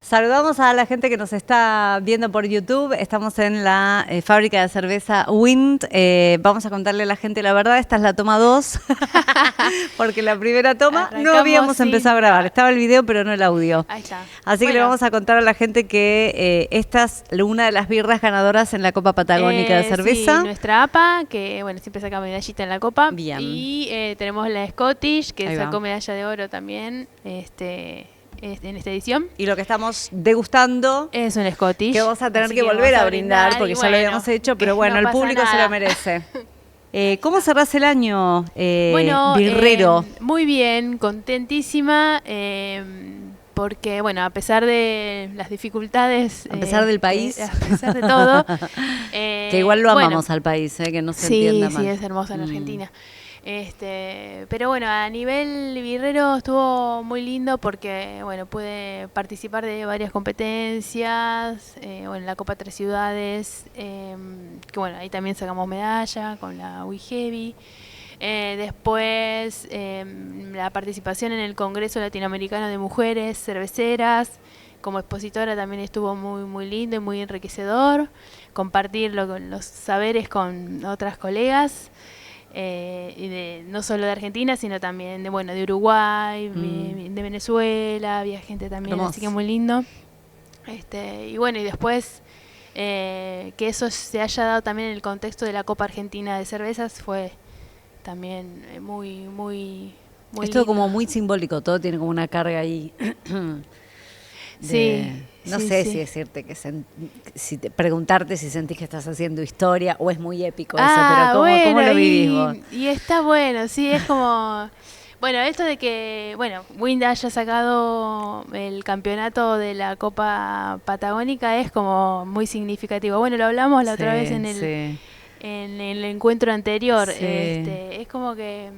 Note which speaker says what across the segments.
Speaker 1: Saludamos a la gente que nos está viendo por YouTube. Estamos en la fábrica de cerveza Wind. Vamos a contarle a la gente la verdad. Esta es la toma 2, porque la primera toma
Speaker 2: Arrancamos,
Speaker 1: no habíamos
Speaker 2: sí.
Speaker 1: empezado a grabar. Estaba el video, pero no el audio.
Speaker 2: Ahí está.
Speaker 1: Así que le vamos a contar a la gente que esta es una de las birras ganadoras en la Copa Patagónica de Cerveza.
Speaker 2: Sí, nuestra APA, que bueno, siempre saca medallita en la Copa.
Speaker 1: Bien.
Speaker 2: Y tenemos la Scottish, que
Speaker 1: Ahí
Speaker 2: sacó
Speaker 1: va.
Speaker 2: medalla de oro también en esta edición.
Speaker 1: Y lo que estamos degustando
Speaker 2: Es un Scottish.
Speaker 1: que vamos a tener
Speaker 2: así
Speaker 1: que volver
Speaker 2: vamos
Speaker 1: a brindar, porque
Speaker 2: y
Speaker 1: ya lo habíamos hecho, pero
Speaker 2: que
Speaker 1: bueno,
Speaker 2: no
Speaker 1: el
Speaker 2: pasa
Speaker 1: público se
Speaker 2: nada.
Speaker 1: lo merece. ¿Cómo cerrás el año,
Speaker 2: Bueno,
Speaker 1: birrero?
Speaker 2: muy bien, contentísima, porque bueno, a pesar de las dificultades,
Speaker 1: A pesar del país.
Speaker 2: a pesar de todo,
Speaker 1: Que igual lo amamos
Speaker 2: bueno,
Speaker 1: al país, que no se
Speaker 2: sí,
Speaker 1: entienda mal.
Speaker 2: sí, es hermosa en Argentina. Pero bueno, a nivel birrero estuvo muy lindo porque bueno, pude participar de varias competencias, en la Copa Tres Ciudades, que bueno, ahí también sacamos medalla con la We Heavy. Después la participación en el Congreso Latinoamericano de Mujeres Cerveceras como expositora también estuvo muy muy lindo y muy enriquecedor, compartir los saberes con otras colegas. Y no solo de Argentina, sino también de Uruguay, de Venezuela, había gente también,
Speaker 1: Hermoso.
Speaker 2: así que muy lindo. Y bueno, y después que eso se haya dado también en el contexto de la Copa Argentina de Cervezas fue también muy
Speaker 1: Esto
Speaker 2: lindo.
Speaker 1: como muy simbólico, todo tiene como una carga ahí.
Speaker 2: Sí,
Speaker 1: no
Speaker 2: sí,
Speaker 1: sé
Speaker 2: sí.
Speaker 1: si decirte preguntarte si sentís que estás haciendo historia o es muy épico eso, pero ¿cómo lo vivís vos?
Speaker 2: Y está bueno, sí, es como... Bueno, esto de que, Wind haya sacado el campeonato de la Copa Patagónica es como muy significativo. Bueno, lo hablamos la otra vez en el encuentro anterior.
Speaker 1: Sí.
Speaker 2: Es como que...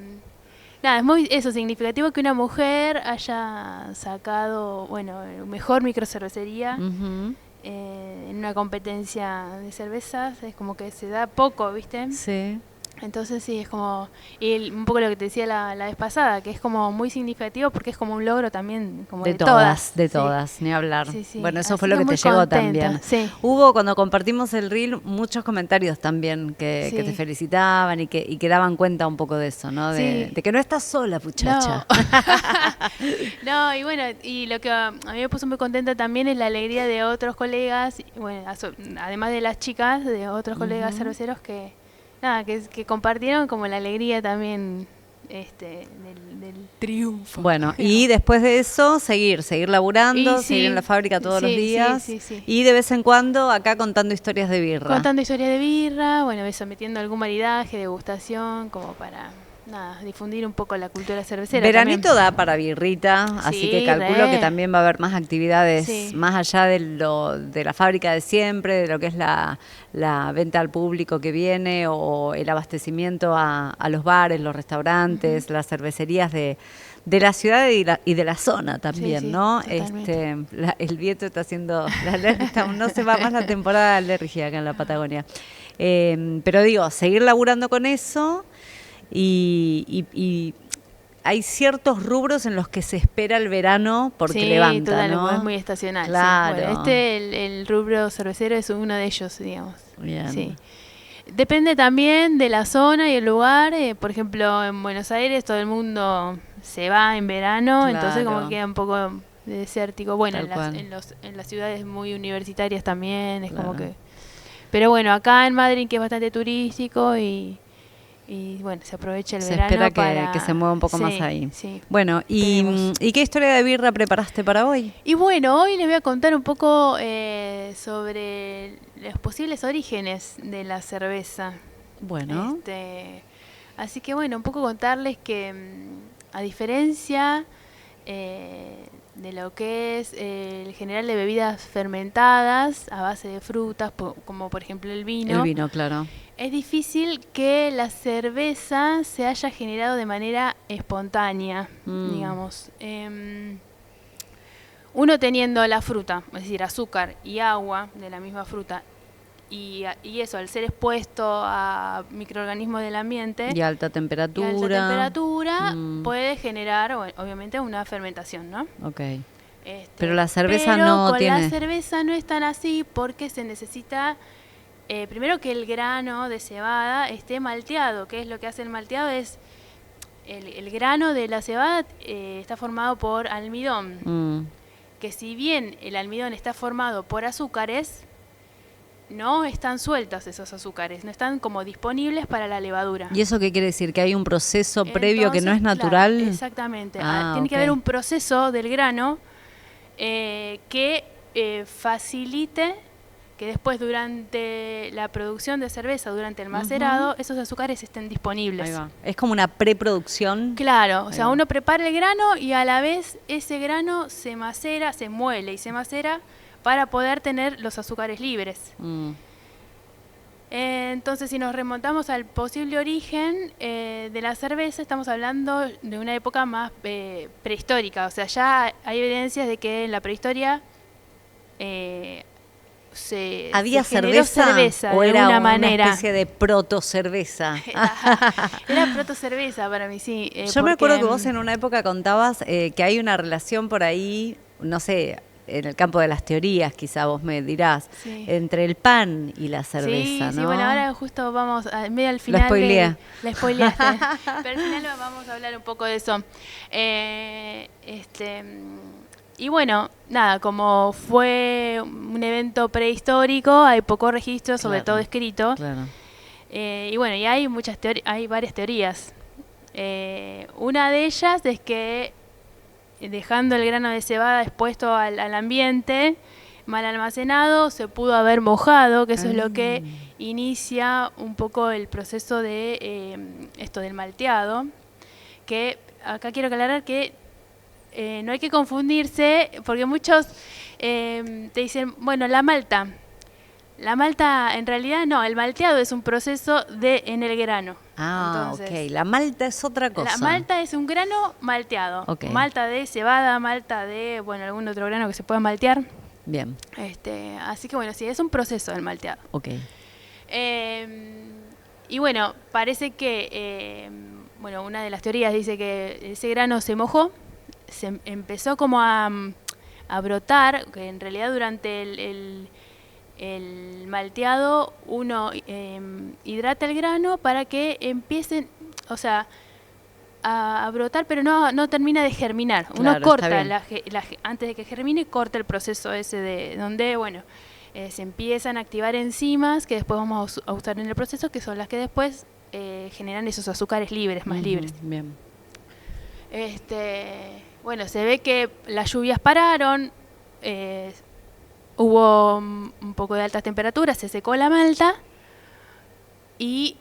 Speaker 2: Nada, es muy significativo que una mujer haya sacado, mejor microcervecería
Speaker 1: Ujú.
Speaker 2: en una competencia de cervezas. Es como que se da poco, ¿viste?
Speaker 1: Sí.
Speaker 2: Entonces sí, es como, un poco lo que te decía la vez pasada, que es como muy significativo porque es como un logro también como de todas.
Speaker 1: De
Speaker 2: Sí.
Speaker 1: todas, ni hablar.
Speaker 2: Sí, sí.
Speaker 1: Bueno, eso
Speaker 2: Así
Speaker 1: fue lo que
Speaker 2: muy
Speaker 1: te llegó
Speaker 2: contenta,
Speaker 1: también.
Speaker 2: sí.
Speaker 1: Hubo, cuando compartimos el reel, muchos comentarios también que te
Speaker 2: Sí.
Speaker 1: felicitaban y que daban cuenta un poco de eso, ¿no? De que no estás sola, muchacha.
Speaker 2: No, y bueno, y lo que a mí me puso muy contenta también es la alegría de otros colegas, y bueno, además de las chicas, de otros colegas cerveceros que compartieron como la alegría también del triunfo.
Speaker 1: Bueno, y después de eso, seguir laburando,
Speaker 2: Y sí,
Speaker 1: seguir en la fábrica todos los
Speaker 2: sí,
Speaker 1: días.
Speaker 2: sí.
Speaker 1: Y de vez en cuando acá contando historias de birra.
Speaker 2: Contando historias de birra, eso, metiendo algún maridaje, degustación, como para difundir un poco la cultura cervecera.
Speaker 1: Veranito
Speaker 2: también.
Speaker 1: da para birrita, así que
Speaker 2: Sí,
Speaker 1: calculo
Speaker 2: re.
Speaker 1: que también va a haber más actividades,
Speaker 2: Sí.
Speaker 1: más allá de la fábrica de siempre, de lo que es la venta al público que viene o el abastecimiento a los bares, los restaurantes, las cervecerías de la ciudad y de la zona también,
Speaker 2: Sí, sí,
Speaker 1: ¿no?
Speaker 2: totalmente.
Speaker 1: El viento está haciendo, no se va más la temporada de alergia acá en la Patagonia. Pero digo, seguir laburando con eso. Y hay ciertos rubros en los que se espera el verano porque levanta,
Speaker 2: total,
Speaker 1: ¿no?
Speaker 2: es muy estacional.
Speaker 1: Claro.
Speaker 2: Sí. Bueno, el rubro cervecero es uno de ellos, digamos.
Speaker 1: Bien.
Speaker 2: Sí. Depende también de la zona y el lugar. Por ejemplo, en Buenos Aires todo el mundo se va en verano,
Speaker 1: Claro.
Speaker 2: entonces como queda un poco desértico. Bueno,
Speaker 1: Tal
Speaker 2: en
Speaker 1: cual.
Speaker 2: las ciudades muy universitarias también, es como
Speaker 1: Claro.
Speaker 2: que... Pero bueno, acá en Madrid, que es bastante turístico y bueno, se aprovecha el
Speaker 1: Se
Speaker 2: verano
Speaker 1: espera
Speaker 2: para...
Speaker 1: que se mueva un poco más ahí.
Speaker 2: Sí.
Speaker 1: Bueno,
Speaker 2: Esperemos.
Speaker 1: ¿y qué historia de birra preparaste para hoy?
Speaker 2: Y bueno, hoy les voy a contar un poco sobre los posibles orígenes de la cerveza.
Speaker 1: Bueno.
Speaker 2: Así que bueno, un poco contarles que a diferencia de lo que es el general de bebidas fermentadas a base de frutas, como por ejemplo el vino.
Speaker 1: El vino, claro.
Speaker 2: Es difícil que la cerveza se haya generado de manera espontánea, digamos. Uno teniendo la fruta, es decir, azúcar y agua de la misma fruta, y eso, al ser expuesto a microorganismos del ambiente
Speaker 1: Y alta temperatura.
Speaker 2: puede generar, obviamente, una fermentación, ¿no?
Speaker 1: Ok. Pero la cerveza
Speaker 2: pero
Speaker 1: no
Speaker 2: con
Speaker 1: tiene...
Speaker 2: la cerveza no es tan así porque se necesita, primero que el grano de cebada esté malteado. ¿Qué es lo que hace el malteado? Es el grano de la cebada está formado por almidón. Que si bien el almidón está formado por azúcares, no están sueltos esos azúcares, no están como disponibles para la levadura.
Speaker 1: ¿Y eso qué quiere decir? ¿Que hay un proceso previo que no es natural?
Speaker 2: Claro, exactamente. Tiene que haber un proceso del grano que facilite que después durante la producción de cerveza, durante el macerado, esos azúcares estén disponibles.
Speaker 1: Ahí va. Es como una preproducción.
Speaker 2: Claro, o sea, uno prepara el grano y a la vez ese grano se macera, se muele y se macera para poder tener los azúcares libres. Entonces, si nos remontamos al posible origen de la cerveza, estamos hablando de una época más prehistórica. O sea, ya hay evidencias de que en la prehistoria
Speaker 1: ¿había
Speaker 2: se cerveza
Speaker 1: o
Speaker 2: de
Speaker 1: era
Speaker 2: una
Speaker 1: una
Speaker 2: manera.
Speaker 1: Especie de proto-cerveza?
Speaker 2: Era proto-cerveza para mí, sí.
Speaker 1: Yo me acuerdo que vos en una época contabas que hay una relación por ahí, no sé, en el campo de las teorías, quizá vos me dirás, entre el pan y la cerveza, ¿no?
Speaker 2: Sí, bueno, ahora justo vamos, medio al final. La spoileaste. Pero al final vamos a hablar un poco de eso. Y bueno, nada, como fue un evento prehistórico, hay poco registro, sobre todo escrito. Claro. Y bueno, y hay hay varias teorías. Una de ellas es que dejando el grano de cebada expuesto al ambiente, mal almacenado, se pudo haber mojado, que eso es lo que inicia un poco el proceso de esto del malteado. Que acá quiero aclarar que no hay que confundirse, porque muchos te dicen, bueno, la malta en realidad no, el malteado es un proceso en el grano. Entonces,
Speaker 1: la malta es otra cosa.
Speaker 2: La malta es un grano malteado. Malta de cebada, malta de, bueno, algún otro grano que se pueda maltear.
Speaker 1: Bien.
Speaker 2: Así que bueno, sí, es un proceso el malteado. Y bueno, parece que, bueno, una de las teorías dice que ese grano se mojó, se empezó como a brotar, que en realidad durante el malteado uno hidrata el grano para que empiecen, o sea, a brotar, pero no termina de germinar. Uno corta, antes de que germine, corta el proceso ese de donde, bueno, se empiezan a activar enzimas que después vamos a usar en el proceso, que son las que después generan esos azúcares libres, más libres.
Speaker 1: Bien.
Speaker 2: Bueno, se ve que las lluvias pararon, hubo un poco de altas temperaturas, se secó la malta y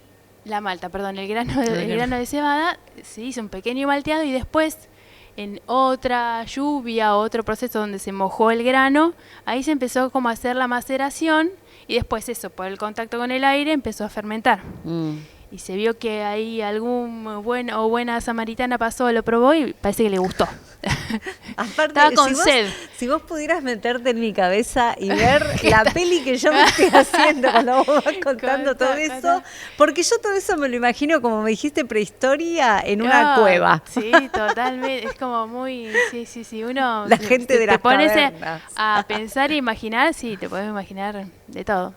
Speaker 2: el grano de cebada, se hizo un pequeño malteado y después en otra lluvia, otro proceso donde se mojó el grano, ahí se empezó como a hacer la maceración y después eso, por el contacto con el aire, empezó a fermentar. Y se vio que ahí algún buena samaritana pasó, lo probó y parece que le gustó.
Speaker 1: Aparte,
Speaker 2: estaba con sed.
Speaker 1: Si vos pudieras meterte en mi cabeza y ver la peli que yo me estoy haciendo cuando vos vas contando todo eso, porque yo todo eso me lo imagino, como me dijiste, prehistoria en una cueva.
Speaker 2: Sí, totalmente. Es como muy... Sí. Uno...
Speaker 1: La gente de las
Speaker 2: cavernas. Te
Speaker 1: pones
Speaker 2: a pensar e imaginar, sí, te podés imaginar de todo.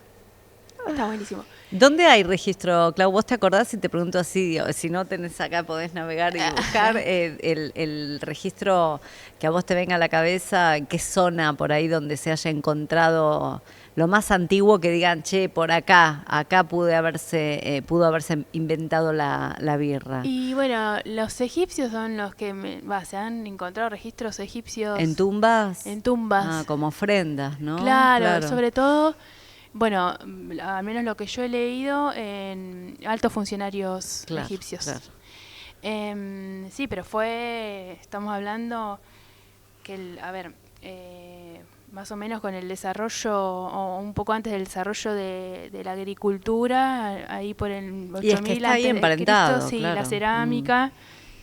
Speaker 2: Está buenísimo.
Speaker 1: ¿Dónde hay registro, Clau? ¿Vos te acordás? Si te pregunto así, si no tenés acá, podés navegar y buscar el registro que a vos te venga a la cabeza, ¿en qué zona por ahí donde se haya encontrado lo más antiguo que digan, che, por acá pudo haberse inventado la birra?
Speaker 2: Y bueno, los egipcios son los que se han encontrado registros egipcios.
Speaker 1: ¿En tumbas?
Speaker 2: En tumbas.
Speaker 1: Como ofrendas, ¿no?
Speaker 2: Claro, sobre todo... Bueno, al menos lo que yo he leído en altos funcionarios egipcios. Sí, pero estamos hablando que, más o menos con el desarrollo, o un poco antes del desarrollo de la agricultura, ahí por el 8000 antes de Cristo, sí, la cerámica,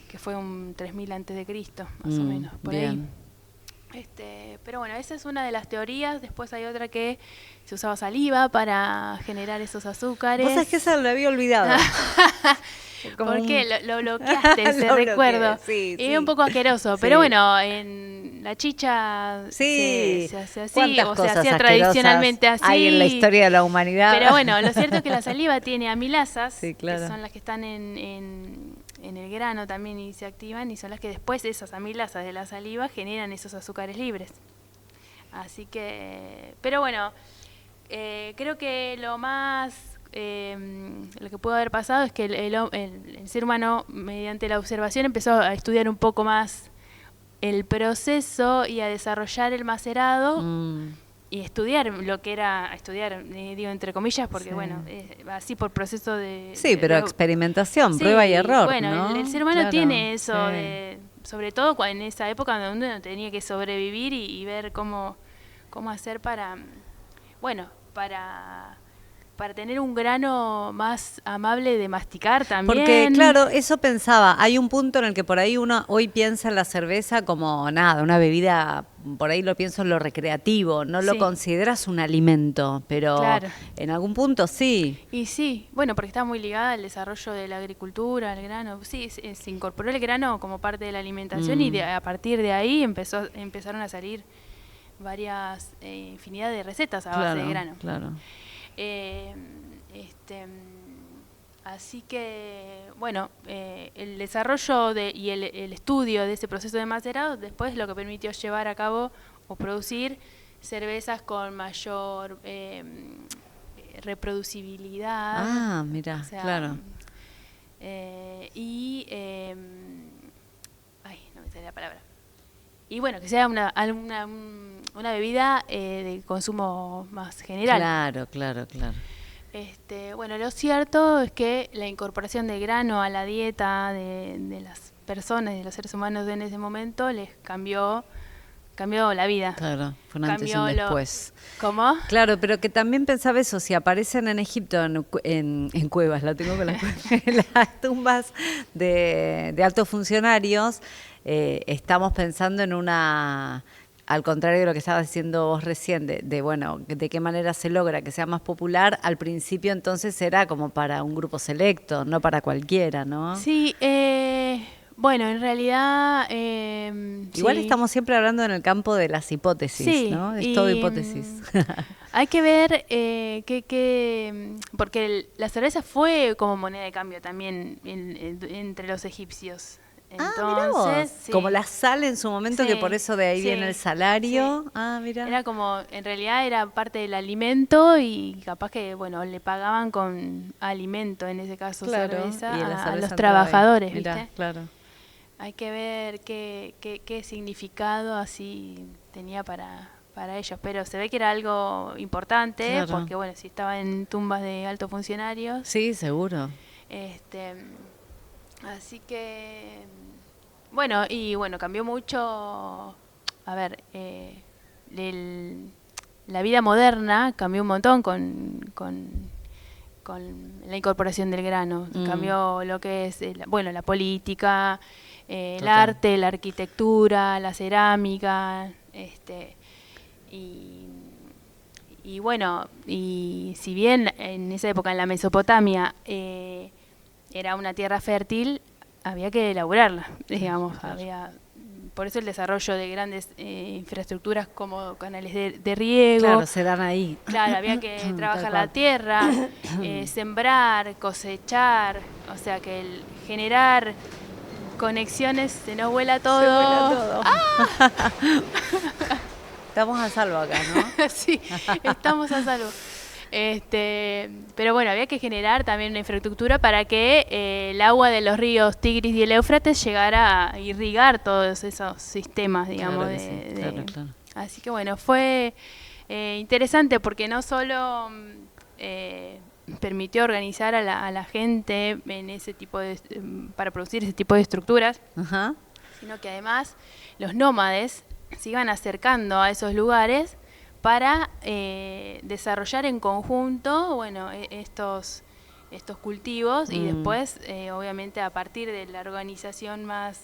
Speaker 2: que fue un 3000 antes de Cristo, más o menos, por ahí. Pero bueno, esa es una de las teorías. Después hay otra que se usaba saliva para generar esos azúcares.
Speaker 1: Vos sabés que esa lo había olvidado.
Speaker 2: Porque lo bloqueaste ese
Speaker 1: Lo
Speaker 2: recuerdo.
Speaker 1: bloqueé, sí,
Speaker 2: Y
Speaker 1: sí.
Speaker 2: es un poco asqueroso.
Speaker 1: Sí.
Speaker 2: Pero bueno, en la chicha
Speaker 1: Sí,
Speaker 2: se hace así,
Speaker 1: cuántas
Speaker 2: o se
Speaker 1: cosas
Speaker 2: hacía
Speaker 1: asquerosas
Speaker 2: tradicionalmente así.
Speaker 1: hay en la historia de la humanidad.
Speaker 2: Pero bueno, lo cierto es que la saliva tiene amilasas,
Speaker 1: Sí, claro.
Speaker 2: que son las que están en el grano también y se activan, y son las que después esas amilasas de la saliva generan esos azúcares libres. Así que, pero bueno, creo que lo que pudo haber pasado es que el ser humano, mediante la observación, empezó a estudiar un poco más el proceso y a desarrollar el macerado y estudiar lo que era, digo entre comillas, porque
Speaker 1: Sí.
Speaker 2: bueno, así por proceso de...
Speaker 1: Sí, pero experimentación,
Speaker 2: sí,
Speaker 1: prueba y error,
Speaker 2: bueno,
Speaker 1: ¿no?
Speaker 2: el ser humano
Speaker 1: Claro,
Speaker 2: tiene eso,
Speaker 1: sí.
Speaker 2: sobre todo en esa época donde uno tenía que sobrevivir y ver cómo hacer para, bueno, para tener un grano más amable de masticar también.
Speaker 1: Porque, claro, eso pensaba, hay un punto en el que por ahí uno hoy piensa en la cerveza como nada, una bebida, por ahí lo pienso en lo recreativo, no lo
Speaker 2: Sí.
Speaker 1: consideras un alimento, pero
Speaker 2: Claro.
Speaker 1: en algún punto sí.
Speaker 2: Y sí, bueno, porque está muy ligada al desarrollo de la agricultura, al grano. Sí, se incorporó el grano como parte de la alimentación y a partir de ahí empezaron a salir varias infinidad de recetas a base de grano.
Speaker 1: Claro.
Speaker 2: Así que, bueno, el desarrollo y el estudio de ese proceso de macerado después lo que permitió llevar a cabo o producir cervezas con mayor reproducibilidad.
Speaker 1: Ah, mira,
Speaker 2: O sea,
Speaker 1: claro.
Speaker 2: No me sale la palabra. Y bueno, que sea una bebida de consumo más general.
Speaker 1: Claro.
Speaker 2: Bueno, lo cierto es que la incorporación del grano a la dieta de las personas, de los seres humanos en ese momento, les cambió la vida.
Speaker 1: Claro, fue un antes y un después.
Speaker 2: ¿Cómo?
Speaker 1: Claro, pero que también pensaba eso, si aparecen en Egipto, en cuevas, la tengo con las tumbas de altos funcionarios, estamos pensando en una, al contrario de lo que estabas diciendo vos recién, de qué manera se logra que sea más popular, al principio entonces era como para un grupo selecto, no para cualquiera, ¿no?
Speaker 2: Sí, bueno, en realidad...
Speaker 1: Igual
Speaker 2: sí.
Speaker 1: estamos siempre hablando en el campo de las hipótesis,
Speaker 2: sí,
Speaker 1: ¿no? Es todo hipótesis.
Speaker 2: Hay que ver porque la cerveza fue como moneda de cambio también entre los egipcios. Entonces, sí.
Speaker 1: Como la sal en su momento, que por eso de ahí viene el salario. Sí. Ah, mira.
Speaker 2: Era como, en realidad era parte del alimento y capaz que, bueno, le pagaban con alimento, en ese caso cerveza, a los trabajadores, ¿viste?
Speaker 1: Mirá, claro.
Speaker 2: Hay que ver qué significado así tenía para ellos, pero se ve que era algo importante, porque bueno, si estaba en tumbas de altos funcionarios.
Speaker 1: Sí, seguro.
Speaker 2: Así que, bueno, cambió mucho, a ver, la vida moderna cambió un montón con la incorporación del grano. Cambió lo que es, la política, el arte, la arquitectura, la cerámica, y bueno, y si bien en esa época en la Mesopotamia era una tierra fértil, había que elaborarla, digamos, por eso el desarrollo de grandes infraestructuras como canales de riego.
Speaker 1: Claro, se dan ahí.
Speaker 2: Claro, había que trabajar la tierra, sembrar, cosechar, o sea que el generar conexiones, se nos vuela todo.
Speaker 1: Se vuela todo.
Speaker 2: ¡Ah!
Speaker 1: Estamos a salvo acá, ¿no?
Speaker 2: Sí, estamos a salvo. Pero bueno, había que generar también una infraestructura para que el agua de los ríos Tigris y el Éufrates llegara a irrigar todos esos sistemas, digamos.
Speaker 1: Claro.
Speaker 2: Así que bueno, fue interesante porque no solo permitió organizar a la gente en ese tipo para producir ese tipo de estructuras, sino que además los nómades se iban acercando a esos lugares para desarrollar en conjunto, estos cultivos y después, obviamente, a partir de la organización más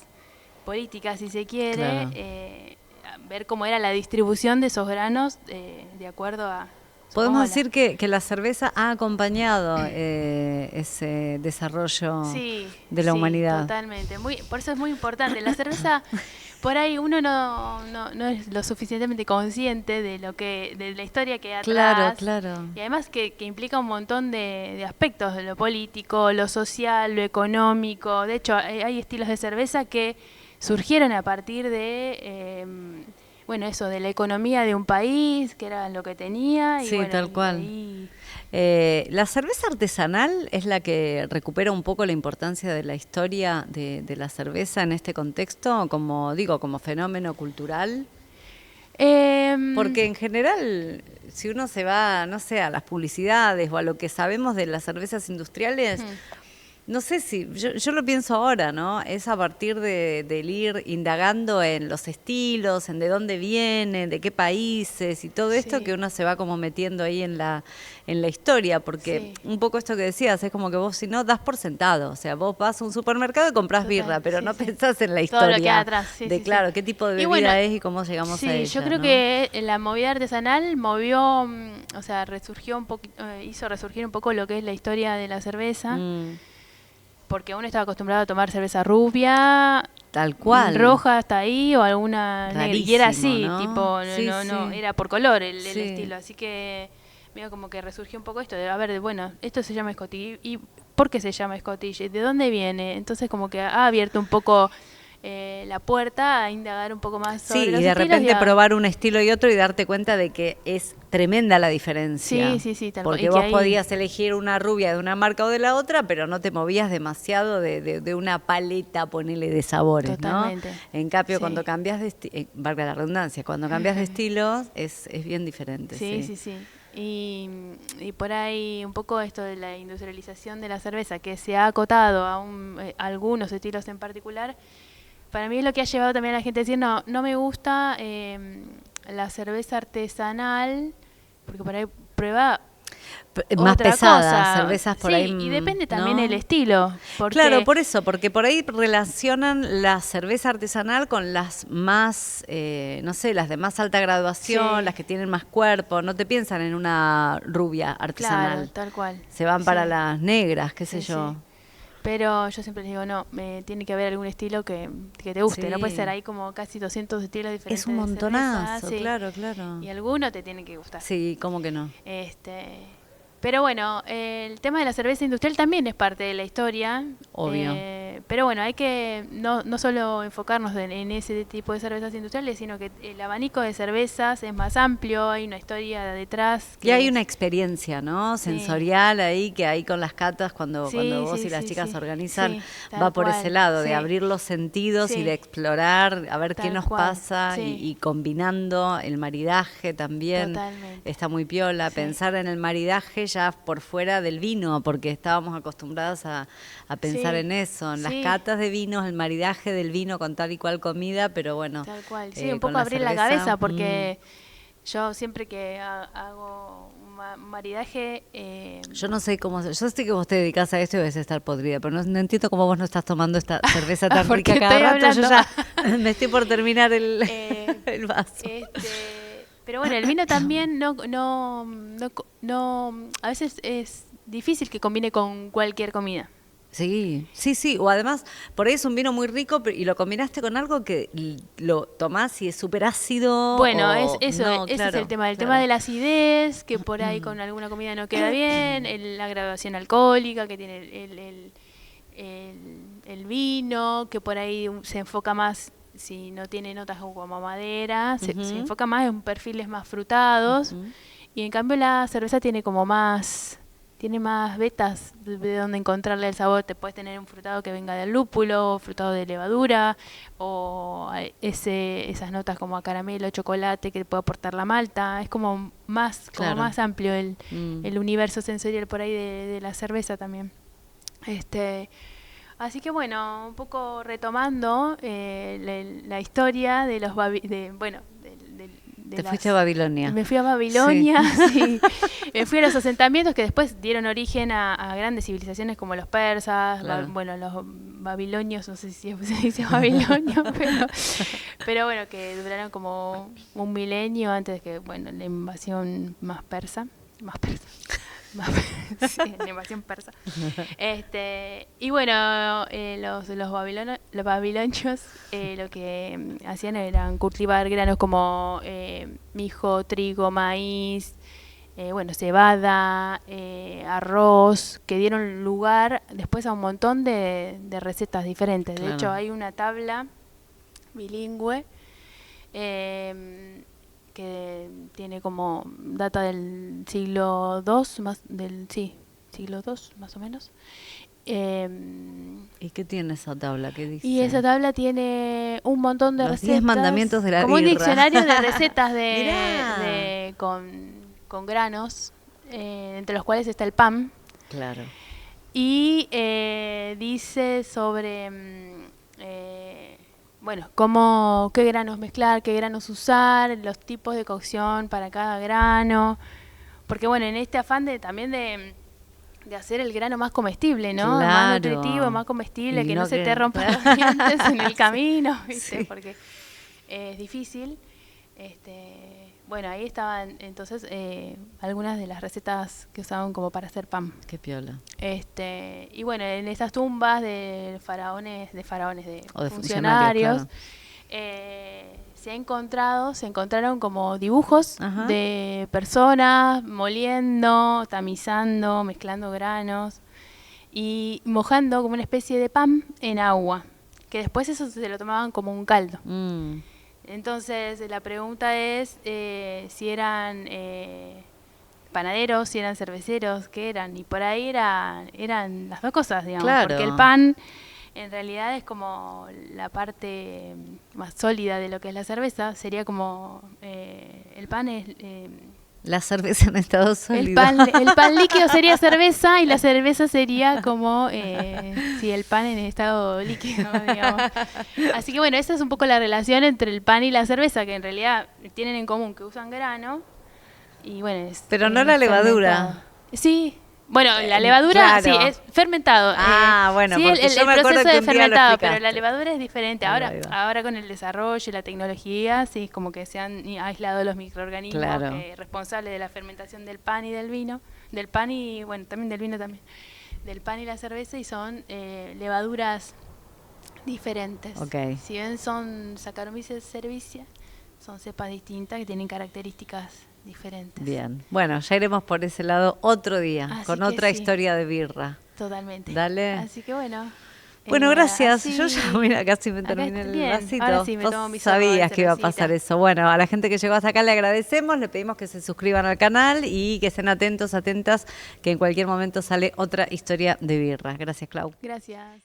Speaker 2: política, si se quiere, ver cómo era la distribución de esos granos de acuerdo a
Speaker 1: Podemos decir que la cerveza ha acompañado ese desarrollo de la humanidad.
Speaker 2: Totalmente. Por eso es muy importante. La cerveza, por ahí uno no es lo suficientemente consciente de de la historia que hay atrás.
Speaker 1: Claro.
Speaker 2: Y además que implica un montón de aspectos, de lo político, lo social, lo económico. De hecho, hay estilos de cerveza que surgieron a partir de... de la economía de un país, que era lo que tenía.
Speaker 1: Sí, tal cual. La cerveza artesanal es la que recupera un poco la importancia de la historia de la cerveza en este contexto, como fenómeno cultural. Porque en general, si uno se va, no sé, a las publicidades o a lo que sabemos de las cervezas industriales... No sé si, yo lo pienso ahora, ¿no? Es a partir del ir indagando en los estilos, en de dónde vienen, de qué países y todo esto que uno se va como metiendo ahí en la historia, porque un poco esto que decías, es como que vos si no das por sentado, o sea, vos vas a un supermercado y comprás birra, pero no pensás en la historia.
Speaker 2: Todo lo que hay atrás,
Speaker 1: claro, qué tipo de bebida es y cómo llegamos a ella.
Speaker 2: Yo creo que la movida artesanal resurgió un poco, hizo resurgir un poco lo que es la historia de la cerveza. Porque uno estaba acostumbrado a tomar cerveza rubia,
Speaker 1: tal cual,
Speaker 2: roja hasta ahí, o alguna negra, y era así,
Speaker 1: ¿no?
Speaker 2: tipo, no, era por color el estilo, así que medio como que resurgió un poco esto de, a ver, bueno, esto se llama Scottish, ¿y por qué se llama Scottish? ¿De dónde viene? Entonces como que ha abierto un poco la puerta a indagar un poco más sobre los
Speaker 1: y de
Speaker 2: estilos
Speaker 1: repente probar un estilo y otro y darte cuenta de que es tremenda la diferencia.
Speaker 2: Sí, tal
Speaker 1: porque vos podías elegir una rubia de una marca o de la otra, pero no te movías demasiado de una paleta, ponele, de sabores.
Speaker 2: Totalmente.
Speaker 1: ¿No? En cambio, cuando cambias de valga la redundancia, cuando cambias de estilos es bien diferente.
Speaker 2: Sí. Y por ahí un poco esto de la industrialización de la cerveza, que se ha acotado a algunos estilos en particular, para mí es lo que ha llevado también a la gente a decir, no me gusta la cerveza artesanal, porque por ahí prueba
Speaker 1: más
Speaker 2: otra
Speaker 1: pesada,
Speaker 2: cosa.
Speaker 1: Cervezas por ahí.
Speaker 2: Y depende también
Speaker 1: ¿no?
Speaker 2: el estilo.
Speaker 1: Claro, porque por ahí relacionan la cerveza artesanal con las más, las de más alta graduación, las que tienen más cuerpo. No te piensan en una rubia artesanal.
Speaker 2: Claro, tal cual.
Speaker 1: Se van para las negras, qué sé yo.
Speaker 2: Sí. Pero yo siempre les digo, tiene que haber algún estilo que te guste. No puede ser, hay como casi 200 estilos diferentes.
Speaker 1: Es un montonazo, claro.
Speaker 2: Y alguno te tiene que gustar.
Speaker 1: Sí, ¿cómo que no?
Speaker 2: Pero bueno, el tema de la cerveza industrial también es parte de la historia.
Speaker 1: Obvio.
Speaker 2: Pero bueno, hay que no solo enfocarnos en ese tipo de cervezas industriales, sino que el abanico de cervezas es más amplio, hay una historia detrás.
Speaker 1: Y hay una experiencia, ¿no? Sensorial ahí, que hay con las catas, cuando vos y las chicas organizan, va por ese lado, de abrir los sentidos y de explorar, a ver qué nos pasa, y combinando el maridaje también.
Speaker 2: Totalmente.
Speaker 1: Está muy piola, pensar en el maridaje ya por fuera del vino, porque estábamos acostumbrados a pensar en eso, en las catas de vinos, el maridaje del vino con tal y cual comida, pero bueno.
Speaker 2: Tal cual, un poco abrir la cabeza, porque yo siempre que hago un maridaje...
Speaker 1: yo no sé cómo, yo sé que vos te dedicás a esto y debes estar podrida, pero no entiendo cómo vos no estás tomando esta cerveza tan rica cada rato, yo ya me estoy por terminar el vaso.
Speaker 2: Pero bueno, el vino también a veces es difícil que combine con cualquier comida.
Speaker 1: Sí, o además por ahí es un vino muy rico y lo combinaste con algo que lo tomás y es súper ácido.
Speaker 2: Bueno, ese es el tema, tema de la acidez, que por ahí con alguna comida no queda bien, la graduación alcohólica que tiene el vino, que por ahí se enfoca más, si no tiene notas como madera, se enfoca más en perfiles más frutados, y en cambio la cerveza tiene como tiene más vetas de donde encontrarle el sabor. Te puedes tener un frutado que venga del lúpulo, frutado de levadura, o esas notas como a caramelo, chocolate que te puede aportar la malta. Es como más amplio el universo sensorial por ahí de la cerveza también. Así que bueno, un poco retomando la historia de
Speaker 1: Te fuiste a Babilonia.
Speaker 2: Me fui a Babilonia, sí. Me fui a los asentamientos que después dieron origen a grandes civilizaciones como los persas,
Speaker 1: Claro.
Speaker 2: bueno, los babilonios, no sé si se dice babilonio, pero bueno, que duraron como un milenio antes de que, bueno, la invasión más persa. Sí, la invasión persa. Y bueno, los babilonios lo que hacían eran cultivar granos como mijo, trigo, maíz, bueno, cebada, arroz, que dieron lugar después a un montón de recetas diferentes.
Speaker 1: Claro.
Speaker 2: De hecho, hay una tabla bilingüe que tiene como data del siglo II, siglo II más o menos.
Speaker 1: ¿Y qué tiene esa tabla? ¿Qué dice?
Speaker 2: Y esa tabla tiene un montón de
Speaker 1: Los
Speaker 2: recetas.
Speaker 1: 10 mandamientos de la
Speaker 2: como
Speaker 1: birra.
Speaker 2: un diccionario de recetas
Speaker 1: Mirá.
Speaker 2: con granos, entre los cuales está el pan.
Speaker 1: Claro.
Speaker 2: Y dice sobre bueno, qué granos mezclar, qué granos usar, los tipos de cocción para cada grano. Porque bueno, en este afán también de hacer el grano más comestible, ¿no?
Speaker 1: Claro.
Speaker 2: Más nutritivo, más comestible,
Speaker 1: Y
Speaker 2: que
Speaker 1: no
Speaker 2: no se
Speaker 1: que-
Speaker 2: te rompan los dientes en el camino, ¿viste?
Speaker 1: Sí.
Speaker 2: Porque es difícil. Bueno, ahí estaban entonces algunas de las recetas que usaban como para hacer pan.
Speaker 1: Qué piola.
Speaker 2: Y bueno, en esas tumbas de faraones,
Speaker 1: O de
Speaker 2: funcionarios,
Speaker 1: funcionarios,
Speaker 2: se encontraron como dibujos
Speaker 1: Ajá.
Speaker 2: de personas moliendo, tamizando, mezclando granos y mojando como una especie de pan en agua, que después eso se lo tomaban como un caldo.
Speaker 1: Mm.
Speaker 2: Entonces la pregunta es si eran panaderos, si eran cerveceros, qué eran. Y por ahí eran las dos cosas, digamos.
Speaker 1: Claro.
Speaker 2: Porque el pan en realidad es como la parte más sólida de lo que es la cerveza. Sería como el pan es...
Speaker 1: La cerveza en estado sólido.
Speaker 2: el pan líquido sería cerveza y la cerveza sería como sí, el pan en estado líquido, digamos. Así que bueno, esa es un poco la relación entre el pan y la cerveza, que en realidad tienen en común que usan grano y bueno,
Speaker 1: Pero no la levadura.
Speaker 2: fermentado. Sí, bueno, la levadura
Speaker 1: claro.
Speaker 2: sí es fermentado.
Speaker 1: Bueno,
Speaker 2: sí,
Speaker 1: porque
Speaker 2: el
Speaker 1: yo me acuerdo
Speaker 2: proceso
Speaker 1: que
Speaker 2: de
Speaker 1: un día lo
Speaker 2: fermentado,
Speaker 1: explicaste.
Speaker 2: pero la levadura es diferente.
Speaker 1: Ahí va.
Speaker 2: Ahora con el desarrollo y la tecnología, sí, es como que se han aislado los microorganismos
Speaker 1: Claro.
Speaker 2: responsables de la fermentación del pan y del vino, del pan y, bueno, también del vino también, del pan y la cerveza, y son levaduras diferentes.
Speaker 1: Ok.
Speaker 2: Si bien son Saccharomyces cerevisiae, son cepas distintas que tienen características diferentes.
Speaker 1: Bien. Bueno, ya iremos por ese lado otro día,
Speaker 2: Así
Speaker 1: con
Speaker 2: que
Speaker 1: otra
Speaker 2: sí.
Speaker 1: historia de birra.
Speaker 2: Totalmente.
Speaker 1: Dale.
Speaker 2: Así que bueno.
Speaker 1: Bueno, gracias.
Speaker 2: así-
Speaker 1: Yo ya, mira, casi me
Speaker 2: Acá
Speaker 1: terminé
Speaker 2: está
Speaker 1: el
Speaker 2: bien.
Speaker 1: vasito.
Speaker 2: Ahora sí me
Speaker 1: Vos
Speaker 2: tomo mi sorbo de
Speaker 1: sabías que iba a
Speaker 2: cervecita.
Speaker 1: pasar eso. Bueno, a la gente que llegó hasta acá le agradecemos, le pedimos que se suscriban al canal y que estén atentos, atentas, que en cualquier momento sale otra historia de birra. Gracias, Clau.
Speaker 2: Gracias.